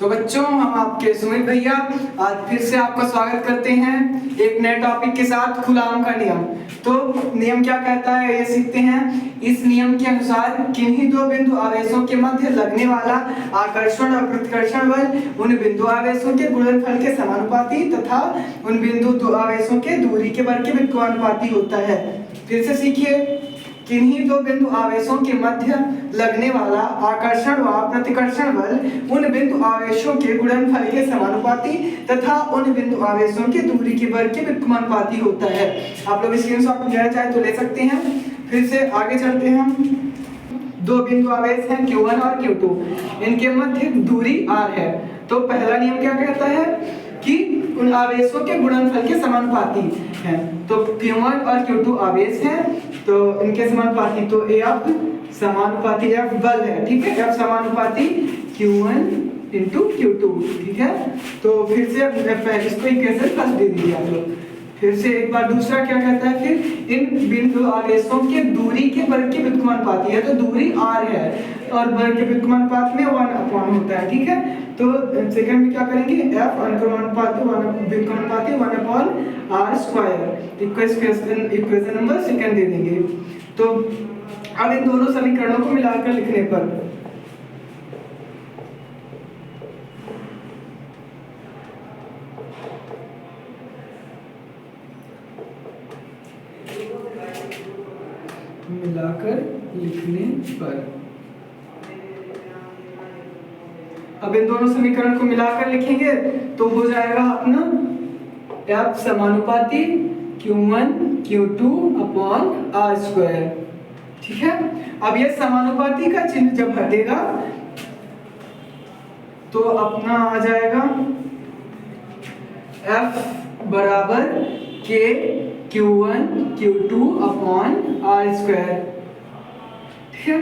तो बच्चों, हम आपके सुमित भैया आज फिर से आपका स्वागत करते हैं एक नए टॉपिक के साथ, कूलॉम का नियम। तो नियम क्या कहता है ये सीखते हैं। इस नियम के अनुसार किन्हीं दो बिंदु आवेशों के मध्य लगने वाला आकर्षण और प्रतिकर्षण बल उन बिंदु आवेशों के गुणनफल के समानुपाती तथा उन बिंदु दो आवेशों के दूरी के वर्ग के व्युत्क्रमानुपाती होता है। फिर से सीखिए, किन्हीं दो बिंदु आवेशों के मध्य लगने वाला आकर्षण व प्रतिकर्षण बल उन बिंदु आवेशों के गुणनफल के समानुपाती तथा उन बिंदु आवेशों के दूरी के वर्ग के व्युत्क्रमानुपाती होता है। आप लोग स्क्रीनशॉट लेना चाहे तो ले सकते हैं। फिर से आगे चलते हैं। दो बिंदु आवेश हैं Q1 और Q2, इनके मध्य दूरी r है। तो पहला नियम क्या कहता है कि उन आवेशों के गुणनफल के समानुपाती हैं। तो Q1 और Q2 आवेश हैं, तो इनके समानुपाती, तो F समानुपाती F बल है, ठीक है। F समानुपाती Q1 इंटू Q2, ठीक है। तो फिर से इसको इक्वेशन फर्स्ट दे दीजिए आप लोग। फिर से एक बार दूसरा क्या कहता है, फिर इन बिंदु आवेशों के दूरी के वर्ग के व्युत्क्रमानुपाती है। तो दूरी r है और वर्ग के व्युत्क्रमानुपात में 1 होता है, ठीक है। तो सेकंड में क्या करेंगे, f अनुक्रमानुपाती 1/r²। इक्वेशन नंबर सेकंड दे देंगे। तो अब इन दोनों समीकरणों को मिलाकर लिखने पर अब इन दोनों समीकरण को मिलाकर लिखेंगे तो हो जाएगा अपना F समानुपाती Q1 Q2 अपॉन r², ठीक है। अब ये समानुपाती का चिन्ह जब हटेगा तो अपना आ जाएगा F बराबर K Q1 Q2 upon r², ठीक है।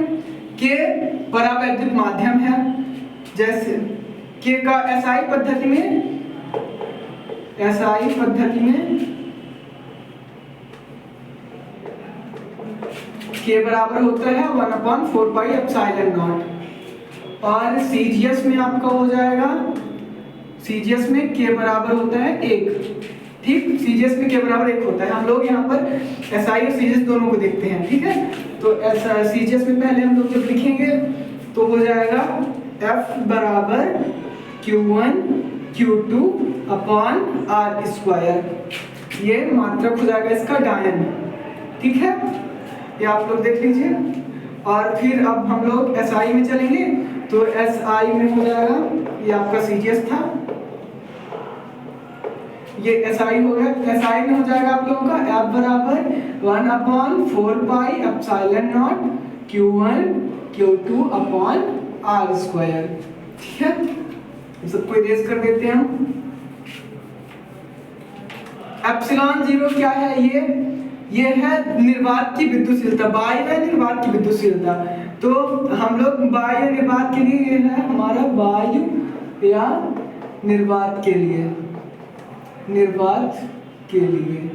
K परावैद्युत माध्यम है, जैसे K का SI पद्धति में K बराबर होता है 1/4πε0 और CGS में आपका हो जाएगा, CGS में K बराबर होता है 1, ठीक। CGS में K बराबर 1 होता है। हम लोग यहाँ पर SI और CGS दोनों को देखते हैं, ठीक है। तो CGS में पहले हम लोग जब लिखेंगे तो हो जाएगा F बराबर Q1 Q2 अपॉन r²। ये मात्रक हो जाएगा इसका डायन, ठीक है। ये आप लोग देख लीजिए। और फिर अब हम लोग SI में चलेंगे तो SI में हो जाएगा, ये आपका CGS था, ये SI हो गया। SI में हो जाएगा आप लोगों का F बराबर 1/4πε0 Q1 Q2 अपॉन r², ठीक है। सबको इरेज कर देते हैं हम। ε0 क्या है, ये है निर्वात की विद्युतशीलता, बाह्य निर्वात की विद्युतशीलता। तो हम लोग बाह्य निर्वात के लिए, ये है हमारा वायु या निर्वात के लिए,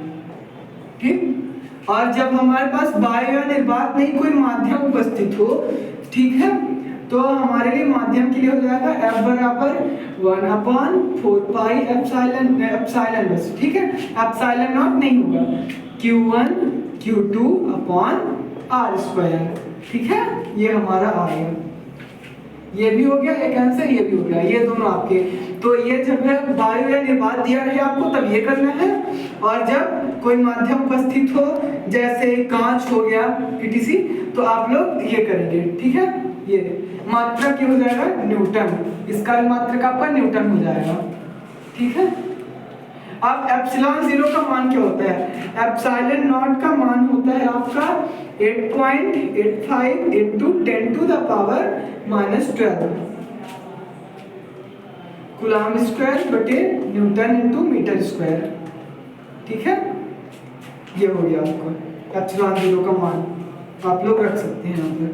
ठीक। और जब हमारे पास वायु या निर्वात नहीं कोई माध्यम उपस्थित हो, ठीक है, तो हमारे लिए माध्यम के लिए हो जाएगा F बराबर 1/4πε बस, ठीक है। ε0 नहीं होगा, Q1 Q2 अपॉन r², ठीक है। ये हमारा आ गया, ये भी हो गया एक आंसर, ये भी हो गया, ये दोनों आपके। तो ये जब है वायु या निर्वात दिया है आपको तब ये करना है, और जब कोई माध्यम उपस्थित हो जैसे कांच हो गया etc, तो आप लोग ये करेंगे, ठीक है। ये मात्रक हो जाएगा न्यूटन, इसका मात्रक आपका न्यूटन हो जाएगा, ठीक है। अब ε0 का मान क्या होता है, ε0 का मान होता है आपका 8.85 into 10⁻⁻12 कूलॉम स्क्वायर बटे न्यूटन इंटू मीटर स्क्वायर, ठीक है। ये हो गया आपका ε0 का मान, आप लोग रख सकते हैं यहाँ पर,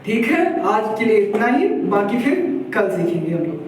ठीक है। आज के लिए इतना ही, बाकी फिर कल सीखेंगे हम लोग।